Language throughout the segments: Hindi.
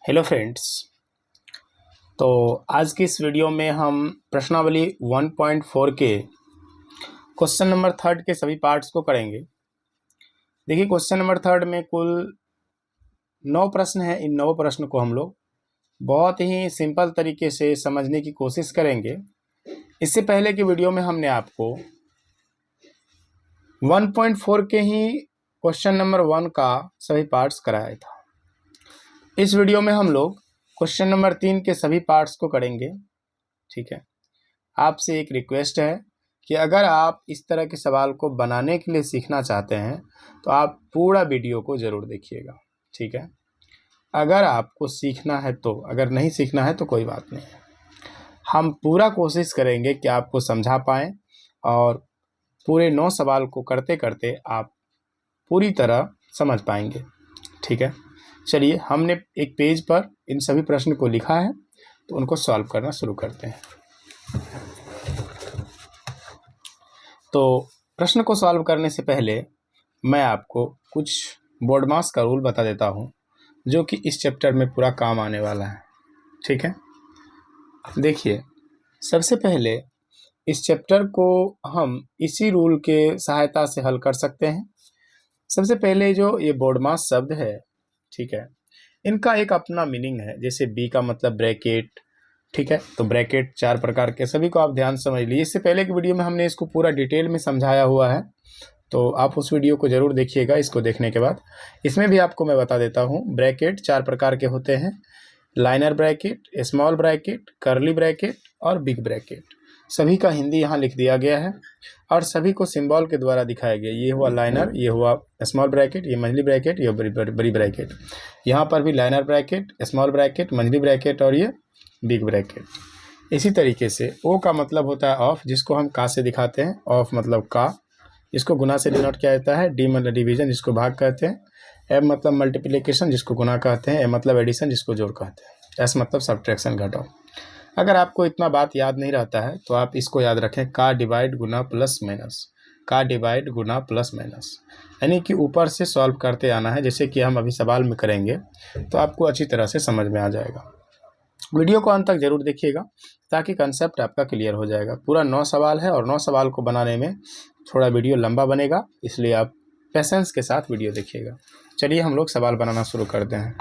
Hello friends. तो आज की इस वीडियो में हम प्रश्नावली 1.4 के क्वेश्चन नंबर थर्ड के सभी पार्ट्स को करेंगे। देखिए, क्वेश्चन नंबर थर्ड में कुल 9 प्रश्न हैं। इन 9 प्रश्न को हम लोग बहुत ही सिंपल तरीके से समझने की कोशिश करेंगे। इससे पहले की वीडियो में हमने आपको 1.4 के ही क्वेश्चन नंबर 1 का सभी पार्ट्स कराया था। इस वीडियो में हम लोग क्वेश्चन नंबर 3 के सभी पार्ट्स को करेंगे। ठीक है, आपसे एक रिक्वेस्ट है कि अगर आप इस तरह के सवाल को बनाने के लिए सीखना चाहते हैं तो आप पूरा वीडियो को ज़रूर देखिएगा। ठीक है, अगर आपको सीखना है तो, अगर नहीं सीखना है तो कोई बात नहीं है। हम पूरा कोशिश करेंगे कि आपको समझा पाएँ और पूरे 9 सवाल को करते करते आप पूरी तरह समझ पाएंगे। ठीक है, चलिए हमने एक पेज पर इन सभी प्रश्न को लिखा है तो उनको सॉल्व करना शुरू करते हैं। तो प्रश्न को सॉल्व करने से पहले मैं आपको कुछ बोर्ड मास का रूल बता देता हूं जो कि इस चैप्टर में पूरा काम आने वाला है। ठीक है, देखिए, सबसे पहले इस चैप्टर को हम इसी रूल के सहायता से हल कर सकते हैं। सबसे पहले जो ये बोर्ड मास शब्द है, ठीक है, इनका एक अपना मीनिंग है। जैसे बी का मतलब ब्रैकेट। ठीक है, तो ब्रैकेट 4 प्रकार के, सभी को आप ध्यान से समझ लीजिए। इससे पहले की वीडियो में हमने इसको पूरा डिटेल में समझाया हुआ है, तो आप उस वीडियो को ज़रूर देखिएगा। इसको देखने के बाद इसमें भी आपको मैं बता देता हूँ। ब्रैकेट 4 प्रकार के होते हैं: liner bracket, small bracket, curly bracket और बिग ब्रैकेट। सभी का हिंदी यहाँ लिख दिया गया है और सभी को सिंबल के द्वारा दिखाया गया। ये हुआ लाइनर, ये हुआ स्मॉल ब्रैकेट, ये मंझली ब्रैकेट, ये बड़ी ब्रैकेट। यहाँ पर भी लाइनर ब्रैकेट, स्मॉल ब्रैकेट, मंझली ब्रैकेट और ये बिग ब्रैकेट। इसी तरीके से ओ का मतलब होता है ऑफ, जिसको हम का से दिखाते हैं। ऑफ मतलब का, इसको गुना से डिनोट किया जाता है। डी मतलब डिवीजन, जिसको भाग कहते हैं। एम मतलब मल्टीप्लिकेशन, जिसको गुना कहते हैं। ए मतलब एडिशन, जिसको जोड़ कहते हैं। एस मतलब सब्ट्रैक्शन, घटाव। अगर आपको इतना बात याद नहीं रहता है तो आप इसको याद रखें, का डिवाइड गुना प्लस माइनस, का डिवाइड गुना प्लस माइनस, यानी कि ऊपर से सॉल्व करते आना है। जैसे कि हम अभी सवाल में करेंगे तो आपको अच्छी तरह से समझ में आ जाएगा। वीडियो को अंत तक जरूर देखिएगा ताकि कंसेप्ट आपका क्लियर हो जाएगा। पूरा 9 सवाल है और 9 सवाल को बनाने में थोड़ा वीडियो लंबा बनेगा, इसलिए आप पेशेंस के साथ वीडियो देखिएगा। चलिए हम लोग सवाल बनाना शुरू करते हैं।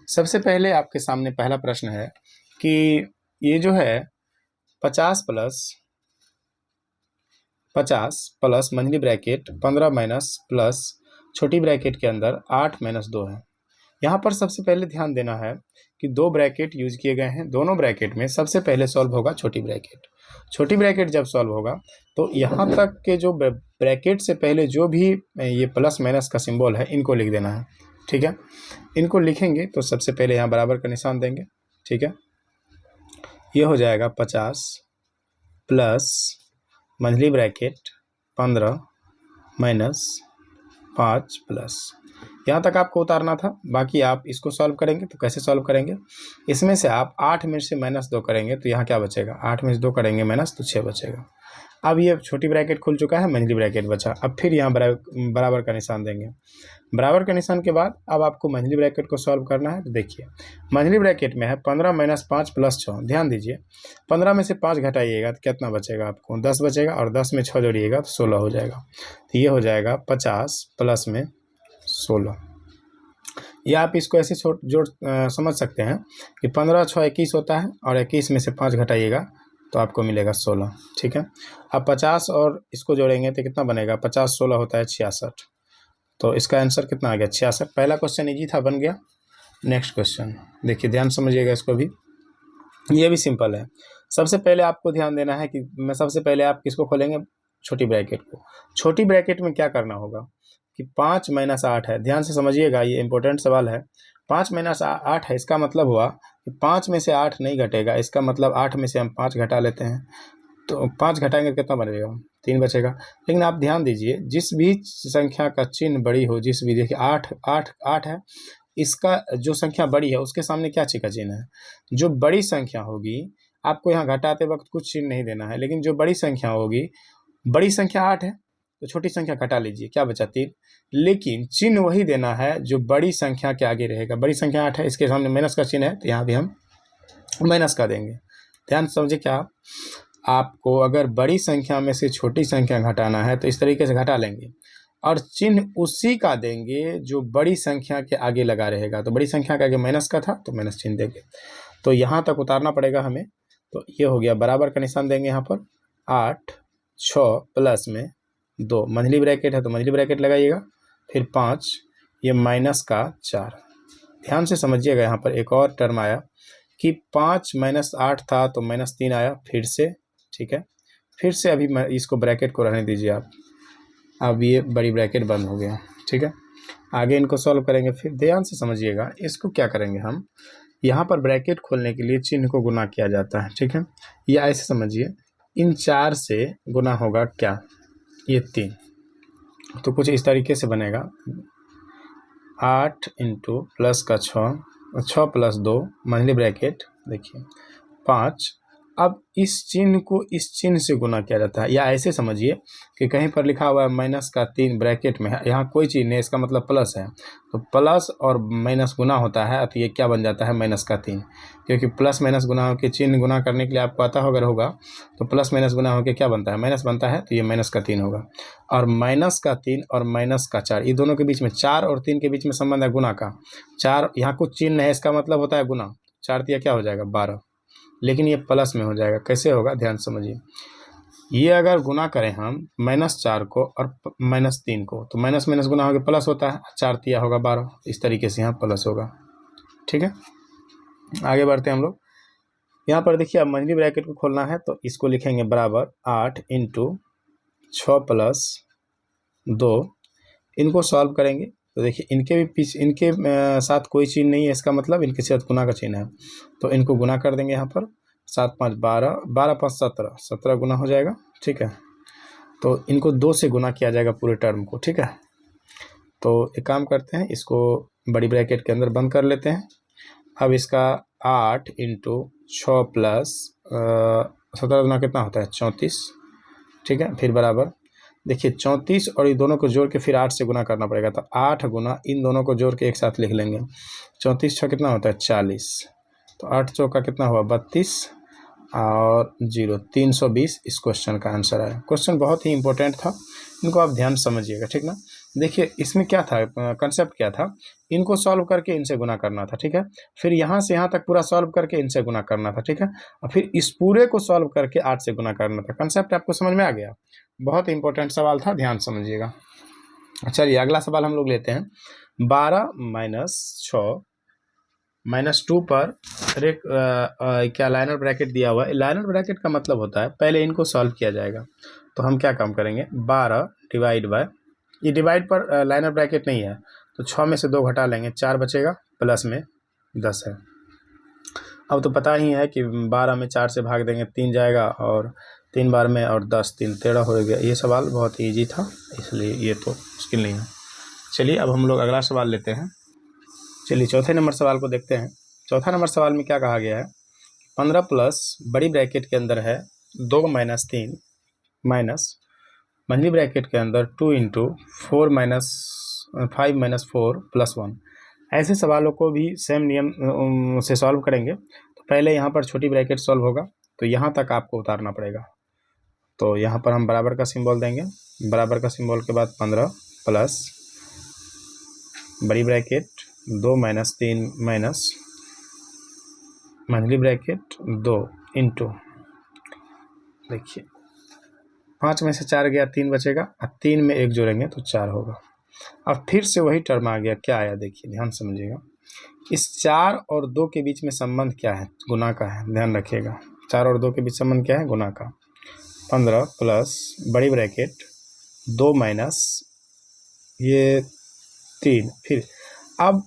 सबसे पहले आपके सामने पहला प्रश्न है कि ये जो है 50 प्लस मंझली ब्रैकेट 15 माइनस प्लस छोटी ब्रैकेट के अंदर 8 माइनस 2 है। यहाँ पर सबसे पहले ध्यान देना है कि 2 ब्रैकेट यूज किए गए हैं। दोनों ब्रैकेट में सबसे पहले सॉल्व होगा छोटी ब्रैकेट। छोटी ब्रैकेट जब सॉल्व होगा तो यहाँ तक के जो ब्रैकेट से पहले जो भी ये प्लस माइनस का सिंबल है, इनको लिख देना है। ठीक है, इनको लिखेंगे तो सबसे पहले यहाँ बराबर का निशान देंगे। ठीक है, ये हो जाएगा 50 प्लस मंझली ब्रैकेट 15 माइनस 5 प्लस, यहाँ तक आपको उतारना था। बाकी आप इसको सॉल्व करेंगे तो कैसे सॉल्व करेंगे, इसमें से आप 8 में से माइनस 2 करेंगे तो यहाँ क्या बचेगा, 8 में से 2 करेंगे माइनस तो 6 बचेगा। अब ये छोटी ब्रैकेट खुल चुका है, मंझली ब्रैकेट बचा। अब फिर यहाँ बराबर का निशान देंगे। बराबर के निशान के बाद अब आपको मंझली ब्रैकेट को सॉल्व करना है। तो देखिए, मंझली ब्रैकेट में है 15 माइनस 5 प्लस 6। ध्यान दीजिए, 15 में से 5 घटाइएगा तो कितना बचेगा, आपको 10 बचेगा, और 10 में 6 जोड़िएगा तो 16 हो जाएगा। तो ये हो जाएगा 50 प्लस में 16। या आप इसको ऐसे जोड़ समझ सकते हैं कि 15 6 21 होता है, और 21 में से 5 घटाइएगा तो आपको मिलेगा 16। ठीक है, अब 50 और इसको जोड़ेंगे तो कितना बनेगा, 50 16 होता है 66। तो इसका आंसर कितना आ गया, 66। पहला क्वेश्चन इजी था, बन गया। नेक्स्ट क्वेश्चन देखिए, ध्यान समझिएगा इसको भी, ये भी सिंपल है। सबसे पहले आपको ध्यान देना है कि मैं सबसे पहले आप किसको खोलेंगे, छोटी ब्रैकेट को। छोटी ब्रैकेट में क्या करना होगा कि 5 माइनस 8 है। ध्यान से समझिएगा, ये इंपॉर्टेंट सवाल है। 5 माइनस 8 है, इसका मतलब हुआ कि 5 में से 8 नहीं घटेगा। इसका मतलब 8 में से हम 5 घटा लेते हैं, तो 5 घटाएंगे कितना बचेगा, 3 बचेगा। लेकिन आप ध्यान दीजिए, जिस भी संख्या का चिन्ह बड़ी हो, जिस भी, देखिए 8 है, इसका जो संख्या बड़ी है उसके सामने क्या का चिन्ह है, जो बड़ी संख्या होगी। आपको यहाँ घटाते वक्त कुछ चिन्ह नहीं देना है, लेकिन जो बड़ी संख्या होगी, बड़ी संख्या 8 है तो छोटी संख्या घटा लीजिए, क्या बचा 3। लेकिन चिन्ह वही देना है जो बड़ी संख्या के आगे रहेगा। बड़ी संख्या 8 है, इसके सामने माइनस का चिन्ह है, तो यहाँ भी हम माइनस का देंगे। ध्यान समझे क्या, आपको अगर बड़ी संख्या में से छोटी संख्या घटाना है तो इस तरीके से घटा लेंगे, और चिन्ह उसी का देंगे जो बड़ी संख्या के आगे लगा रहेगा। तो बड़ी संख्या के आगे माइनस का था तो माइनस चिन्ह देंगे, तो यहाँ तक उतारना पड़ेगा हमें। तो ये हो गया, बराबर का निशान देंगे यहाँ पर। 8 6 प्लस में 2, मंझली ब्रैकेट है तो मंझली ब्रैकेट लगाइएगा, फिर 5, ये माइनस का 4। ध्यान से समझिएगा, यहाँ पर एक और टर्म आया कि 5 माइनस 8 था तो माइनस 3 आया फिर से, ठीक है। फिर से अभी इसको ब्रैकेट को रहने दीजिए आप, अब ये बड़ी ब्रैकेट बंद हो गया, ठीक है। आगे इनको सॉल्व करेंगे, फिर ध्यान से समझिएगा। इसको क्या करेंगे हम, यहाँ पर ब्रैकेट खोलने के लिए चिन्ह को गुना किया जाता है, ठीक है। या ऐसे समझिए, इन 4 से गुना होगा क्या, ये 3, तो कुछ इस तरीके से बनेगा। 8 इंटू प्लस का 6 प्लस 2 मंझली ब्रैकेट, देखिए 5। अब इस चिन्ह को इस चिन्ह से गुना किया जाता है, या ऐसे समझिए कि कहीं पर लिखा हुआ है माइनस का 3 ब्रैकेट में है, यहाँ कोई चीज़ नहीं, इसका मतलब प्लस है, तो प्लस और माइनस गुना होता है, तो ये क्या बन जाता है, माइनस का 3। क्योंकि प्लस माइनस गुना होकर चिन्ह गुना करने के लिए आपको आता होगा तो प्लस माइनस गुना होकर क्या बनता है, माइनस बनता है, तो ये माइनस का 3 होगा। और माइनस का 3 और माइनस का 4, ये दोनों के बीच में 4 और 3 के बीच में संबंध है गुना का। 4 यहाँ कुछ चिन्ह है, इसका मतलब होता है गुना, 4 दिया क्या हो जाएगा 12, लेकिन ये प्लस में हो जाएगा। कैसे होगा, ध्यान समझिए। ये अगर गुना करें हम -4 को और -3 को, तो माइनस माइनस गुना होकर प्लस होता है, 4 दिया होगा 12, इस तरीके से यहाँ प्लस होगा, ठीक है। आगे बढ़ते हैं हम लोग। यहाँ पर देखिए, अब मंझली ब्रैकेट को खोलना है तो इसको लिखेंगे बराबर 8 इंटू 6 प्लस 2। इनको सॉल्व करेंगे तो देखिए, इनके भी पीछे इनके साथ कोई चिन्ह नहीं है, इसका मतलब इनके साथ गुना का चिन्ह है, तो इनको गुना कर देंगे यहाँ पर। 7 5 12, 12 5 17, 17 गुना हो जाएगा, ठीक है। तो इनको 2 से गुना किया जाएगा पूरे टर्म को, ठीक है। तो एक काम करते हैं, इसको बड़ी ब्रैकेट के अंदर बंद कर लेते हैं। अब इसका 8 इंटू 6 प्लस 17 गुना कितना होता है, 34, ठीक है। फिर बराबर, देखिए 34 और ये दोनों को जोड़ के फिर 8 से गुना करना पड़ेगा, तो 8 गुना इन दोनों को जोड़ के एक साथ लिख लेंगे। 34 6 कितना होता है 40, तो 8 चौका कितना हुआ 32 और 0 320 इस क्वेश्चन का आंसर आया। क्वेश्चन बहुत ही इंपॉर्टेंट था, इनको आप ध्यान समझिएगा, ठीक ना। देखिए इसमें क्या था, कंसेप्ट क्या था, इनको सॉल्व करके इनसे गुना करना था, ठीक है। फिर यहाँ से यहाँ तक पूरा सॉल्व करके इनसे गुना करना था, ठीक है। और फिर इस पूरे को सॉल्व करके 8 से गुना करना था। कंसेप्ट आपको समझ में आ गया, बहुत इंपॉर्टेंट सवाल था, ध्यान समझिएगा। चलिए अगला सवाल हम लोग लेते हैं। 12 माइनस 6 माइनस 2 पर क्या लाइनर ब्रैकेट दिया हुआ है। लाइनर ब्रैकेट का मतलब होता है पहले इनको सॉल्व किया जाएगा, तो हम क्या काम करेंगे, 12 डिवाइड बाय, ये डिवाइड पर लाइनर ब्रैकेट नहीं है, तो 6 में से 2 घटा लेंगे, 4 बचेगा, प्लस में 10 है। अब तो पता ही है कि 12 में 4 से भाग देंगे 3 जाएगा, और 3 बार में और 10 3 13 हो गया। ये सवाल बहुत ईजी था, इसलिए ये तो मुश्किल नहीं है। चलिए अब हम लोग अगला सवाल लेते हैं। चलिए चौथे नंबर सवाल को देखते हैं। चौथा नंबर सवाल में क्या कहा गया है, 15 प्लस बड़ी ब्रैकेट के अंदर है 2 माइनस 3 माइनस मंझली ब्रैकेट के अंदर 2 इंटू 4 माइनस 5 माइनस 4 प्लस 1। ऐसे सवालों को भी सेम नियम से सॉल्व करेंगे। तो पहले यहाँ पर छोटी ब्रैकेट सॉल्व होगा, तो यहाँ तक आपको उतारना पड़ेगा। तो यहाँ पर हम बराबर का सिंबल देंगे, बराबर का सिंबल के बाद 15 प्लस बड़ी ब्रैकेट 2 माइनस 3 माइनस मंझली ब्रैकेट 2 इंटू, देखिए 5 में से 4 गया, 3 बचेगा, और 3 में 1 जोड़ेंगे तो 4 होगा। अब फिर से वही टर्म आ गया, क्या आया देखिए, ध्यान समझिएगा। इस 4 और 2 के बीच में संबंध क्या है, गुना का है, ध्यान रखिएगा। 4 और 2 के बीच संबंध क्या है, गुना का। 15 प्लस बड़ी ब्रैकेट 2 माइनस ये 3, फिर अब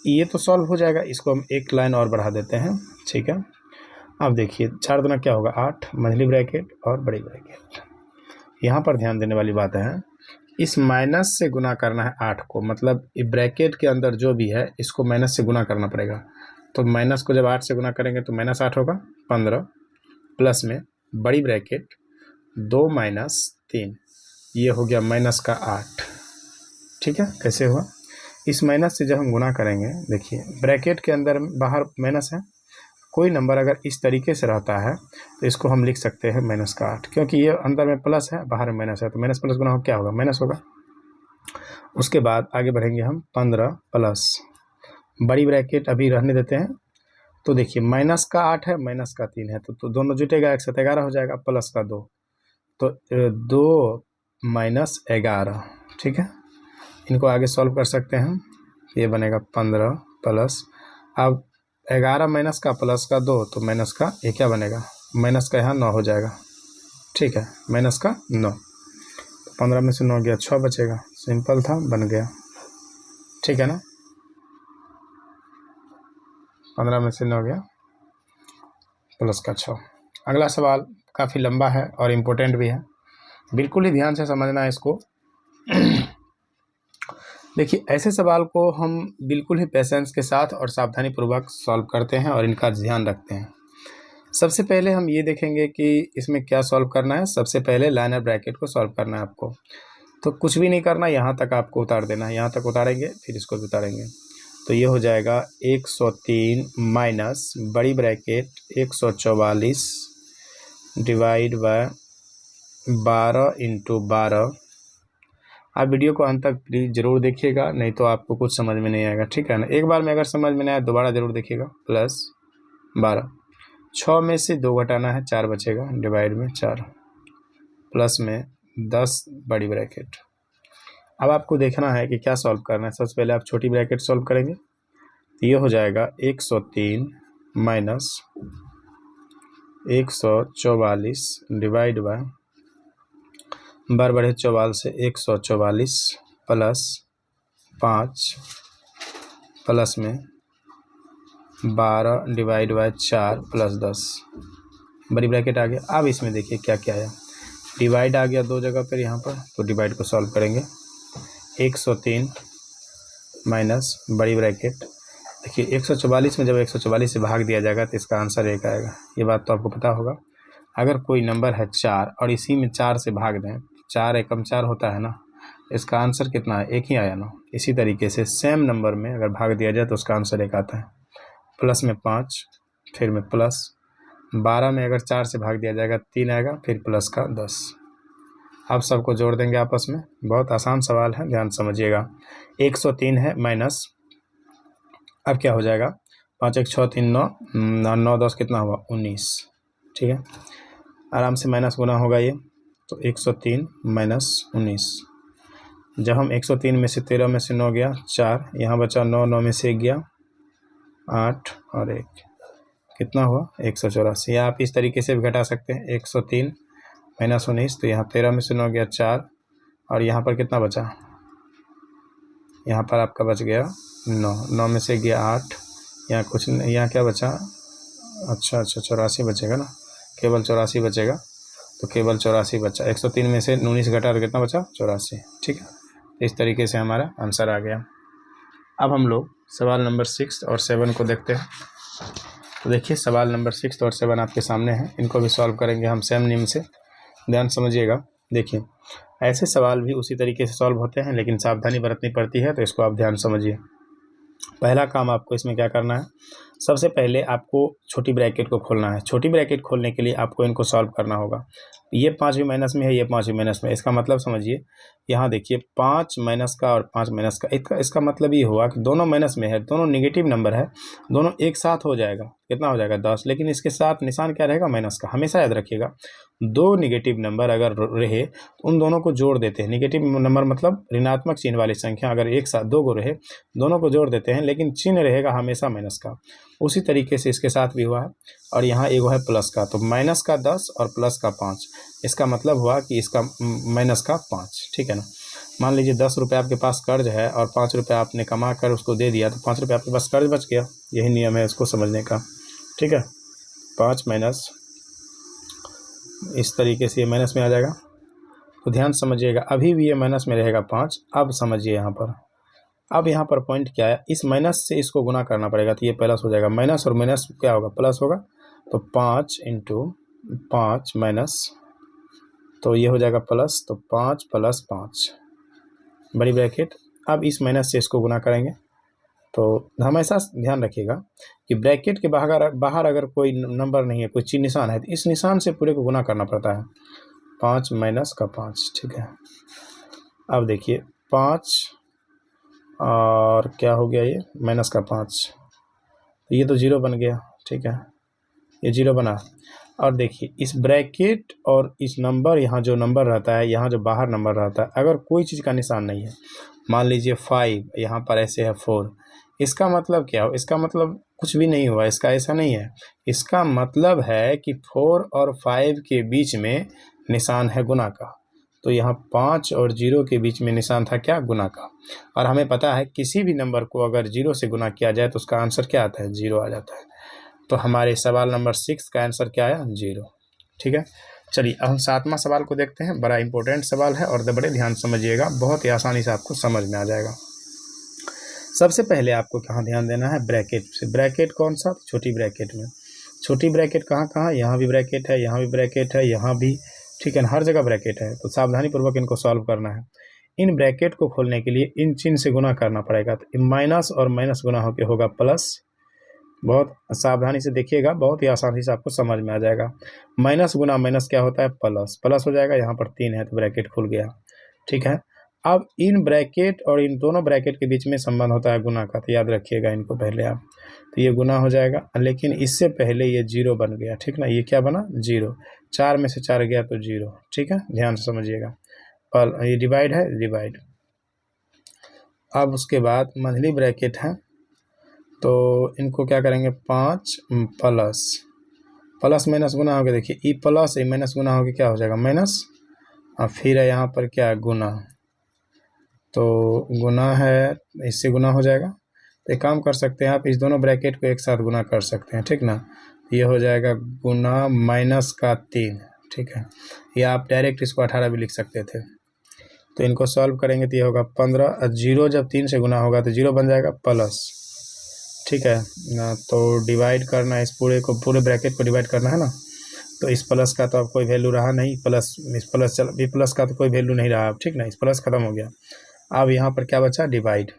ये तो सॉल्व हो जाएगा, इसको हम एक लाइन और बढ़ा देते हैं, ठीक है। अब देखिए 4 दुना क्या होगा 8, मंझली ब्रैकेट और बड़ी ब्रैकेट। यहाँ पर ध्यान देने वाली बात है, इस माइनस से गुना करना है 8 को, मतलब ब्रैकेट के अंदर जो भी है इसको माइनस से गुना करना पड़ेगा। तो माइनस को जब 8 से गुना करेंगे तो -8 होगा, 15 प्लस में बड़ी ब्रैकेट 2 माइनस 3, ये हो गया माइनस का 8। ठीक है, कैसे हुआ? इस माइनस से जब हम गुना करेंगे, देखिए ब्रैकेट के अंदर बाहर माइनस है, कोई नंबर अगर इस तरीके से रहता है तो इसको हम लिख सकते हैं माइनस का 8, क्योंकि ये अंदर में प्लस है बाहर में माइनस है, तो माइनस प्लस गुना हो क्या होगा? माइनस होगा। उसके बाद आगे बढ़ेंगे हम 15 प्लस, बड़ी ब्रैकेट अभी रहने देते हैं। तो देखिए माइनस का 8 है, माइनस का 3 है, तो दोनों जुटेगा, 111 हो जाएगा, प्लस का 2, तो 2 माइनस 11। ठीक है, इनको आगे सॉल्व कर सकते हैं। ये बनेगा 15 प्लस, अब 11 माइनस का प्लस का 2, तो माइनस का ये क्या बनेगा? माइनस का यहाँ 9 हो जाएगा। ठीक है, माइनस का 9, तो 15 में से 9 गया, 6 बचेगा। सिंपल था, बन गया। ठीक है ना, 15 में से 9 गया, प्लस का 6। अगला सवाल काफ़ी लंबा है और इम्पोर्टेंट भी है, बिल्कुल ही ध्यान से समझना है इसको। देखिए ऐसे सवाल को हम बिल्कुल ही पेशेंस के साथ और सावधानी पूर्वक सॉल्व करते हैं और इनका ध्यान रखते हैं। सबसे पहले हम ये देखेंगे कि इसमें क्या सॉल्व करना है। सबसे पहले लाइनर ब्रैकेट को सॉल्व करना है आपको, तो कुछ भी नहीं करना, यहाँ तक आपको उतार देना है। यहाँ तक उतारेंगे, फिर इसको भी उतारेंगे, तो ये हो जाएगा 103 माइनस बड़ी ब्रैकेट 144 डिवाइड बाय 12 इंटू 12। आप वीडियो को अंत तक प्लीज़ ज़रूर देखिएगा, नहीं तो आपको कुछ समझ में नहीं आएगा। ठीक है ना, एक बार में अगर समझ में नहीं आया दोबारा ज़रूर देखिएगा। प्लस 12, 6 में से 2 घटाना है, 4 बचेगा, डिवाइड में 4, प्लस में 10 बड़ी ब्रैकेट। अब आपको देखना है कि क्या सॉल्व करना है। सबसे पहले आप छोटी ब्रैकेट सॉल्व करेंगे, तो ये हो जाएगा 103 माइनस 144 डिवाइड बाय 12 बढ़े 44 से 144 प्लस 5 प्लस में 12 डिवाइड बाय 4 प्लस 10, बड़ी ब्रैकेट आ गया। अब इसमें देखिए क्या क्या है, डिवाइड आ गया 2 जगह पर यहाँ पर, तो डिवाइड को सॉल्व करेंगे। 103 माइनस बड़ी ब्रैकेट, देखिए 144 में जब 144 से भाग दिया जाएगा तो इसका आंसर 1 आएगा। ये बात तो आपको पता होगा। अगर कोई नंबर है 4 और इसी में 4 से भाग दें, 4 एकम 4 होता है ना, इसका आंसर कितना है? 1 ही आया ना। इसी तरीके से सेम नंबर में अगर भाग दिया जाए तो उसका आंसर 1 आता है। प्लस में 5, फिर में प्लस 12 में अगर 4 से भाग दिया जाएगा 3 आएगा, फिर प्लस का 10। अब सबको जोड़ देंगे आपस में, बहुत आसान सवाल है, ध्यान समझिएगा। 103 है माइनस, अब क्या हो जाएगा? 5 1 6 3 9, 9 10 कितना हुआ? 19। ठीक है, आराम से माइनस गुना होगा ये, तो 103 माइनस 19। जब हम 103 में से 13 में से 9 गया 4, यहाँ बचा 9, 9 में से 1 गया 8 और 1, कितना हुआ? 184। आप इस तरीके से भी घटा सकते हैं, 103 माइनस 19, तो यहाँ 13 में से 9 गया 4, और यहाँ पर कितना बचा? यहाँ पर आपका बच गया 9, 9 में से गया 8, यहाँ कुछ नहीं, यहाँ क्या बचा? अच्छा 84 बचेगा ना, केवल 84 बचेगा, तो केवल 84 बचा। 103 में से 19 घटा तो कितना बचा? 84। ठीक है, इस तरीके से हमारा आंसर आ गया। अब हम लोग सवाल नंबर 6 और 7 को देखते हैं। तो देखिए सवाल नंबर 6 और 7 आपके सामने हैं, इनको भी सॉल्व करेंगे हम सेम नियम से, ध्यान समझिएगा। देखिए ऐसे सवाल भी उसी तरीके से सॉल्व होते हैं, लेकिन सावधानी बरतनी पड़ती है, तो इसको आप ध्यान समझिए। पहला काम आपको इसमें क्या करना है, सबसे पहले आपको छोटी ब्रैकेट को खोलना है। छोटी ब्रैकेट खोलने के लिए आपको इनको सॉल्व करना होगा। ये 5 भी माइनस में है, ये 5 भी माइनस में है, इसका मतलब समझिए, यहाँ देखिए 5 माइनस का और 5 माइनस का, इसका मतलब ये हुआ कि दोनों माइनस में है, दोनों नेगेटिव नंबर है, दोनों एक साथ हो जाएगा, कितना हो जाएगा? 10। लेकिन इसके साथ निशान क्या रहेगा? माइनस का। हमेशा याद रखिएगा, 2 नेगेटिव नंबर अगर रहे तो उन दोनों को जोड़ देते हैं। नेगेटिव नंबर मतलब ऋणात्मक चिन्ह वाली संख्या अगर एक साथ 2 को रहे, दोनों को जोड़ देते हैं, लेकिन चिन्ह रहेगा हमेशा माइनस का। उसी तरीके से इसके साथ भी हुआ है, और यहाँ एगो है प्लस का, तो माइनस का 10 और प्लस का 5, इसका मतलब हुआ कि इसका माइनस का 5। ठीक है ना, मान लीजिए 10 रुपये आपके पास कर्ज है और 5 रुपये आपने कमा कर उसको दे दिया, तो 5 रुपये आपके पास कर्ज बच गया। यही नियम है इसको समझने का। ठीक है, 5 माइनस, इस तरीके से ये माइनस में आ जाएगा, तो ध्यान समझिएगा, अभी भी ये माइनस में रहेगा 5। अब समझिए यहाँ पर, अब यहाँ पर पॉइंट क्या है, इस माइनस से इसको गुना करना पड़ेगा, तो ये प्लस हो जाएगा। माइनस और माइनस क्या होगा? प्लस होगा, तो 5 इंटू 5 माइनस तो ये हो जाएगा प्लस, तो 5 + 5 बड़ी ब्रैकेट। अब इस माइनस से इसको गुना करेंगे। तो हमेशा ध्यान रखिएगा कि ब्रैकेट के बाहर अगर कोई नंबर नहीं है, कोई चिन्ह निशान है, तो इस निशान से पूरे को गुना करना पड़ता है। 5 - 5, ठीक है। अब देखिए 5 और क्या हो गया, ये -5, तो ये तो 0 बन गया, ठीक है, ये 0 बना। और देखिए इस ब्रैकेट और इस नंबर, यहाँ जो नंबर रहता है, यहाँ जो बाहर नंबर रहता है, अगर कोई चीज़ का निशान नहीं है, मान लीजिए 5, यहाँ पर ऐसे है 4, इसका मतलब क्या हो, इसका मतलब कुछ भी नहीं हुआ, इसका ऐसा नहीं है। इसका मतलब है कि 4 और 5 के बीच में निशान है गुना का। तो यहाँ 5 और 0 के बीच में निशान था क्या, गुना का। और हमें पता है किसी भी नंबर को अगर 0 से गुना किया जाए तो उसका आंसर क्या आता है, 0 आ जाता है। तो हमारे सवाल नंबर 6 का आंसर क्या आया, 0, ठीक है। चलिए अब हम 7वां सवाल को देखते हैं। बड़ा इंपॉर्टेंट सवाल है और बड़े ध्यान समझिएगा, बहुत ही आसानी से आपको समझ में आ जाएगा। सबसे पहले आपको कहाँ ध्यान देना है, ब्रैकेट से। ब्रैकेट कौन सा, छोटी ब्रैकेट में। छोटी ब्रैकेट कहाँ कहाँ, यहाँ भी ब्रैकेट है, यहाँ भी ब्रैकेट है, यहाँ भी, ठीक है, हर जगह ब्रैकेट है। तो सावधानी पूर्वक इनको सॉल्व करना है। इन ब्रैकेट को खोलने के लिए इन चिन्ह से गुना करना पड़ेगा। तो माइनस और माइनस गुना होकर होगा प्लस। बहुत सावधानी से देखिएगा, बहुत ही आसानी से आपको समझ में आ जाएगा। माइनस गुना माइनस क्या होता है, प्लस। प्लस हो जाएगा, यहाँ पर 3 है तो ब्रैकेट खुल गया, ठीक है। अब इन ब्रैकेट और इन दोनों ब्रैकेट के बीच में संबंध होता है गुना का, तो याद रखिएगा इनको पहले आप। तो ये गुना हो जाएगा, लेकिन इससे पहले ये 0 बन गया, ठीक ना। ये क्या बना, 0। 4 में से 4 गया तो 0, ठीक है, ध्यान से समझिएगा। और ये डिवाइड है, डिवाइड। अब उसके बाद मंथली ब्रैकेट है, तो इनको क्या करेंगे, 5 प्लस माइनस गुना हो गया। देखिए ई प्लस ए माइनस गुना हो गया, क्या हो जाएगा, माइनस। और फिर है यहाँ पर क्या, गुना। तो गुना है, इससे गुना हो जाएगा। तो एक काम कर सकते हैं आप, इस दोनों ब्रैकेट को एक साथ गुना कर सकते हैं, ठीक ना। ये हो जाएगा गुना -3, ठीक है। या आप डायरेक्ट इसको 18 भी लिख सकते थे। तो इनको सॉल्व करेंगे तो ये होगा 15। 0 जब 3 से गुना होगा तो 0 बन जाएगा, प्लस, ठीक है ना। तो डिवाइड करना है, इस पूरे ब्रैकेट को डिवाइड करना है ना। तो इस प्लस का तो अब कोई वैल्यू रहा नहीं, प्लस इस प्लस चल बी प्लस का तो कोई वैल्यू नहीं रहा अब, ठीक ना। इस प्लस खत्म हो गया। अब यहाँ पर क्या बचा, डिवाइड।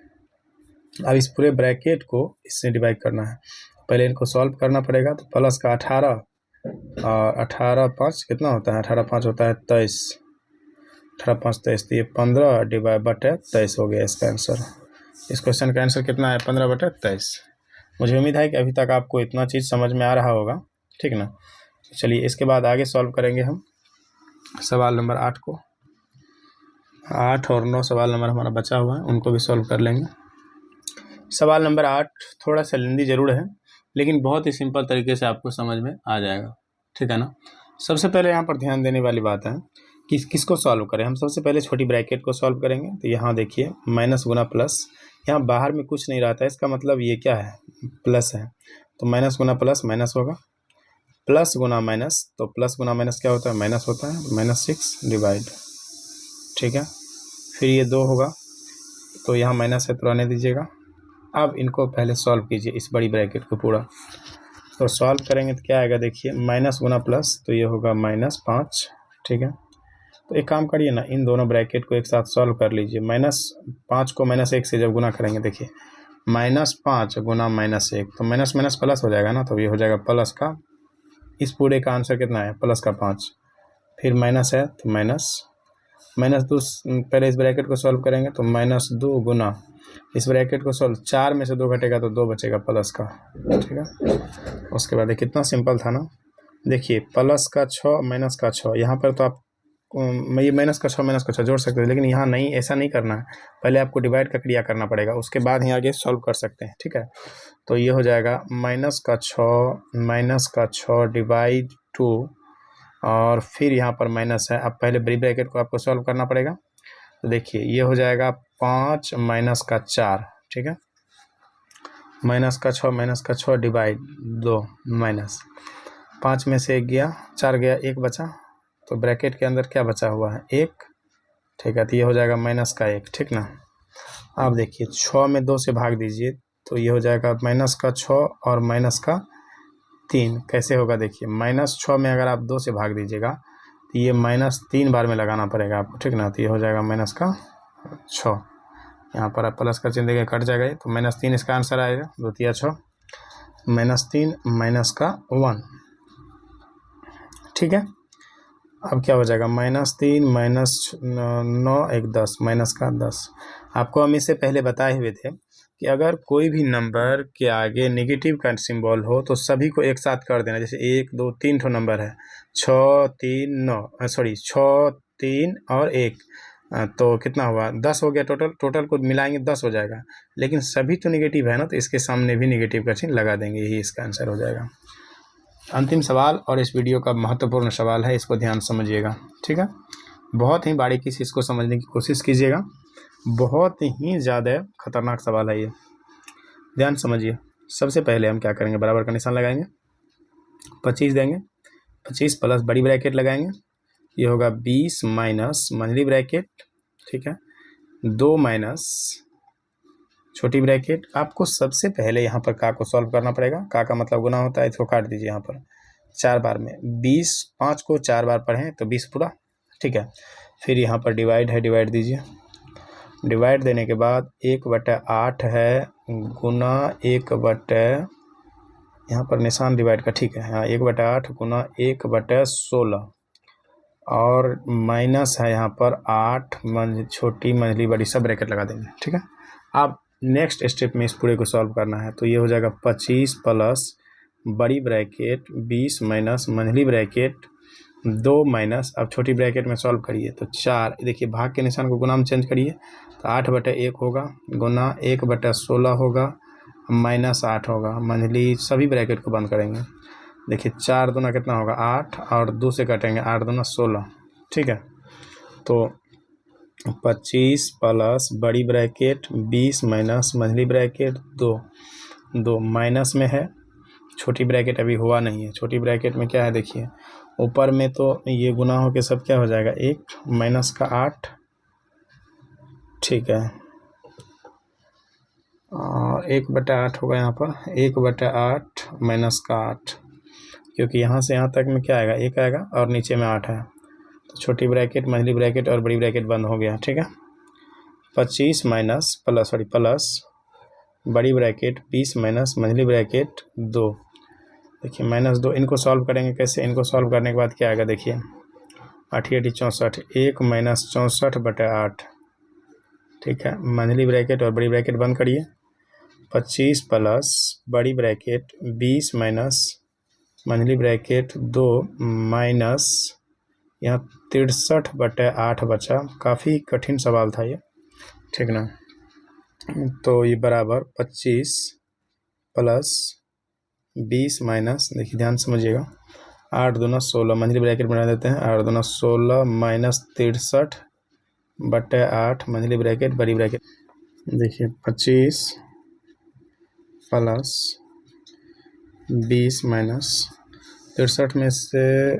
अब इस पूरे ब्रैकेट को इससे डिवाइड करना है। पहले इनको सॉल्व करना पड़ेगा। तो प्लस का 18 और 18 5 कितना होता है, 18 5 होता है 23। 18 5 23, तो ये 15/23 हो गया इसका आंसर। इस क्वेश्चन का आंसर कितना है, 15/23। मुझे उम्मीद है कि अभी तक आपको इतना चीज़ समझ में आ रहा होगा, ठीक ना। चलिए इसके बाद आगे सॉल्व करेंगे हम सवाल नंबर 8 को। 8 और 9 सवाल नंबर हमारा बचा हुआ है, उनको भी सॉल्व कर लेंगे। सवाल नंबर 8 थोड़ा सा लेंदी ज़रूर है, लेकिन बहुत ही सिंपल तरीके से आपको समझ में आ जाएगा, ठीक है ना। सबसे पहले यहाँ पर ध्यान देने वाली बात है कि किसको सॉल्व करें। हम सबसे पहले छोटी ब्रैकेट को सॉल्व करेंगे। तो यहाँ देखिए माइनस गुना प्लस, यहाँ बाहर में कुछ नहीं रहता है, इसका मतलब ये क्या है, प्लस है। तो माइनस गुना प्लस माइनस होगा, प्लस गुना माइनस, तो प्लस गुना माइनस क्या होता है, माइनस होता है। -6 डिवाइड, ठीक है। फिर ये 2 होगा, तो यहाँ माइनस है तो रहने दीजिएगा। अब इनको पहले सॉल्व कीजिए, इस बड़ी ब्रैकेट को पूरा। तो सॉल्व करेंगे तो क्या आएगा, देखिए माइनस गुना प्लस, तो ये होगा -5, ठीक है। तो एक काम करिए ना, इन दोनों ब्रैकेट को एक साथ सॉल्व कर लीजिए। -5 को -1 से जब गुना करेंगे, देखिए -5 गुना -1, तो माइनस माइनस प्लस हो जाएगा ना। तो ये हो जाएगा प्लस का, इस पूरे का आंसर कितना है, प्लस का 5। फिर माइनस है तो -2, पहले इस ब्रैकेट को सॉल्व करेंगे तो -2 गुना, इस ब्रैकेट को सॉल्व, 4 में से 2 घटेगा तो 2 बचेगा प्लस का, ठीक है। उसके बाद कितना सिंपल था ना। देखिए प्लस का 6 माइनस का 6, यहाँ पर तो आप ये माइनस का 6 जोड़ सकते हैं, लेकिन यहाँ नहीं, ऐसा नहीं करना है। पहले आपको डिवाइड का क्रिया करना पड़ेगा, उसके बाद ही आगे सॉल्व कर सकते हैं, ठीक है। तो ये हो जाएगा -6 डिवाइड 2, और फिर यहाँ पर माइनस है। अब पहले बड़ी ब्रैकेट को आपको सॉल्व करना पड़ेगा। तो देखिए ये हो जाएगा 5 - 4, ठीक है। -6 डिवाइड 2 माइनस, 5 में से 1 गया, 4 गया, 1 बचा। तो ब्रैकेट के अंदर क्या बचा हुआ है, 1, ठीक है। तो ये हो जाएगा -1, ठीक ना। अब देखिए 6 में 2 से भाग दीजिए, तो ये हो जाएगा -6 और -3। कैसे होगा, देखिए -6 में अगर आप 2 से भाग दीजिएगा तो ये -3 बार में लगाना पड़ेगा आपको, ठीक ना। तो ये हो जाएगा -6। यहाँ पर आप प्लस का चिन्ह देंगे, कट जाएगा ये, तो -3 इसका आंसर आएगा। 2 तिया 6, -3 -1, ठीक है। अब क्या हो जाएगा, -3 -9 1 10, -10। आपको हम इससे पहले बताए हुए थे कि अगर कोई भी नंबर के आगे नेगेटिव का सिंबल हो तो सभी को एक साथ कर देना। जैसे 1 2 3 ठो नंबर है, 6 3 9, सॉरी 6 3 और 1, तो कितना हुआ, 10 हो गया। टोटल को मिलाएंगे 10 हो जाएगा, लेकिन सभी तो नेगेटिव है ना, तो इसके सामने भी नेगेटिव का चिन्ह लगा देंगे, यही इसका आंसर हो जाएगा। अंतिम सवाल और इस वीडियो का महत्वपूर्ण सवाल है, इसको ध्यान समझिएगा, ठीक है। बहुत ही बारीकी से इसको समझने की कोशिश कीजिएगा, बहुत ही ज़्यादा खतरनाक सवाल है ये, ध्यान समझिए। सबसे पहले हम क्या करेंगे, बराबर का निशान लगाएंगे, 25 देंगे, 25 प्लस बड़ी ब्रैकेट लगाएंगे, ये होगा 20 माइनस मंझली ब्रैकेट, ठीक है, 2 माइनस छोटी ब्रैकेट। आपको सबसे पहले यहाँ पर का को सॉल्व करना पड़ेगा। का मतलब गुना होता है, इसको काट दीजिए यहाँ पर 4 बार में। 20 5 को 4 बार पढ़ें तो 20 पूरा, ठीक है। फिर यहाँ पर डिवाइड है, डिवाइड दीजिए। डिवाइड देने के बाद 1/8 है गुना 1/, यहाँ पर निशान डिवाइड का, ठीक है, हाँ, 1/8 गुना 1/16 और माइनस है यहाँ पर 8 छोटी मंझली बड़ी सब ब्रैकेट लगा देंगे, ठीक है। अब नेक्स्ट स्टेप में इस पूरे को सॉल्व करना है, तो ये हो जाएगा 25 प्लस बड़ी ब्रैकेट 20 माइनस मंझली ब्रैकेट 2 माइनस, अब छोटी ब्रैकेट में सॉल्व करिए तो 4, देखिए भाग के निशान को गुना में चेंज करिए, तो 8/1 होगा गुना 1/16 होगा -8 होगा, मंझली सभी ब्रैकेट को बंद करेंगे। देखिए 4 दूना कितना होगा 8 और 2 से कटेंगे, 8 दूना 16, ठीक है। तो 25 प्लस बड़ी ब्रैकेट 20 माइनस मंझली ब्रैकेट 2 माइनस में है, छोटी ब्रैकेट अभी हुआ नहीं है। छोटी ब्रैकेट में क्या है, देखिए ऊपर में तो ये गुना हो के सब क्या हो जाएगा 1 माइनस का 8, ठीक है, और 1/8 होगा यहाँ पर 1/8 माइनस का 8, क्योंकि यहाँ से यहाँ तक में क्या आएगा 1 आएगा और नीचे में 8 है, तो छोटी ब्रैकेट मंझली ब्रैकेट और बड़ी ब्रैकेट बंद हो गया, ठीक है। 25 माइनस प्लस बड़ी ब्रैकेट 20 माइनस मंझली ब्रैकेट 2, देखिए -2, इनको सॉल्व करेंगे कैसे, इनको सॉल्व करने के बाद क्या आएगा, देखिए 8 8 64, 1 माइनस 64/8, ठीक है। मंझली ब्रैकेट और बड़ी ब्रैकेट बंद करिए, 25 प्लस बड़ी ब्रैकेट 20 माइनस मंझली ब्रैकेट 2 माइनस यहाँ 63/8 बचा। काफ़ी कठिन सवाल था ये, ठीक ना। तो ये बराबर 25 प्लस 20 माइनस, देखिए ध्यान समझिएगा, 8 दूना 16, मंझली ब्रैकेट बना देते हैं, 8 दूना 16 माइनस 63/8 मंझली ब्रैकेट बड़ी ब्रैकेट, देखिए 25 प्लस 20 माइनस 63 में से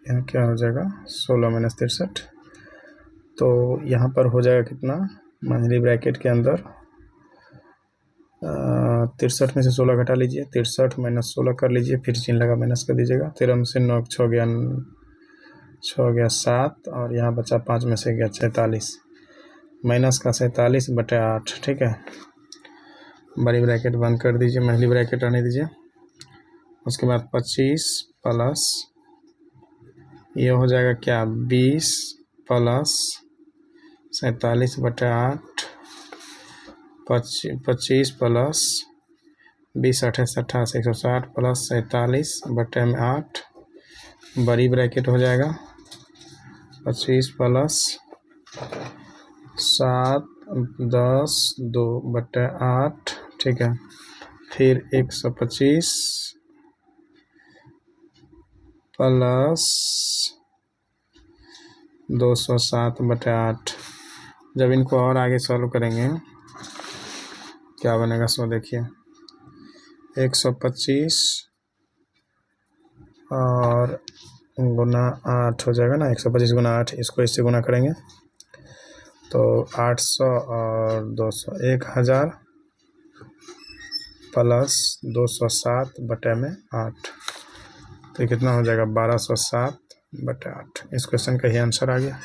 यहाँ क्या हो जाएगा 16 माइनस 63, तो यहाँ पर हो जाएगा कितना, मंझली ब्रैकेट के अंदर 63 में से 16 घटा लीजिए, 63 माइनस 16 कर लीजिए, फिर चिन्ह लगा माइनस कर दीजिएगा। 13 में से 9 6 गया 7 और यहाँ बचा 5 में से गया 46, माइनस का 47/8, ठीक है। बड़ी ब्रैकेट बंद कर दीजिए, मंझली ब्रैकेट आने दीजिए। उसके बाद 25 प्लस ये हो जाएगा क्या 20 प्लस 47/8, 25 प्लस 20 28 88 160 प्लस 47/8, बड़ी ब्रैकेट हो जाएगा 25 प्लस 7 10 2/8, ठीक है। फिर 125 प्लस 207/8। जब इनको और आगे सॉल्व करेंगे क्या बनेगा, सो देखिए 125 और गुना 8 हो जाएगा ना, 125 गुना 8, इसको इससे गुना करेंगे तो 800 और 200 1000 प्लस 207/8, तो कितना हो जाएगा 1207 बटा 8। इस क्वेश्चन का ही आंसर आ गया।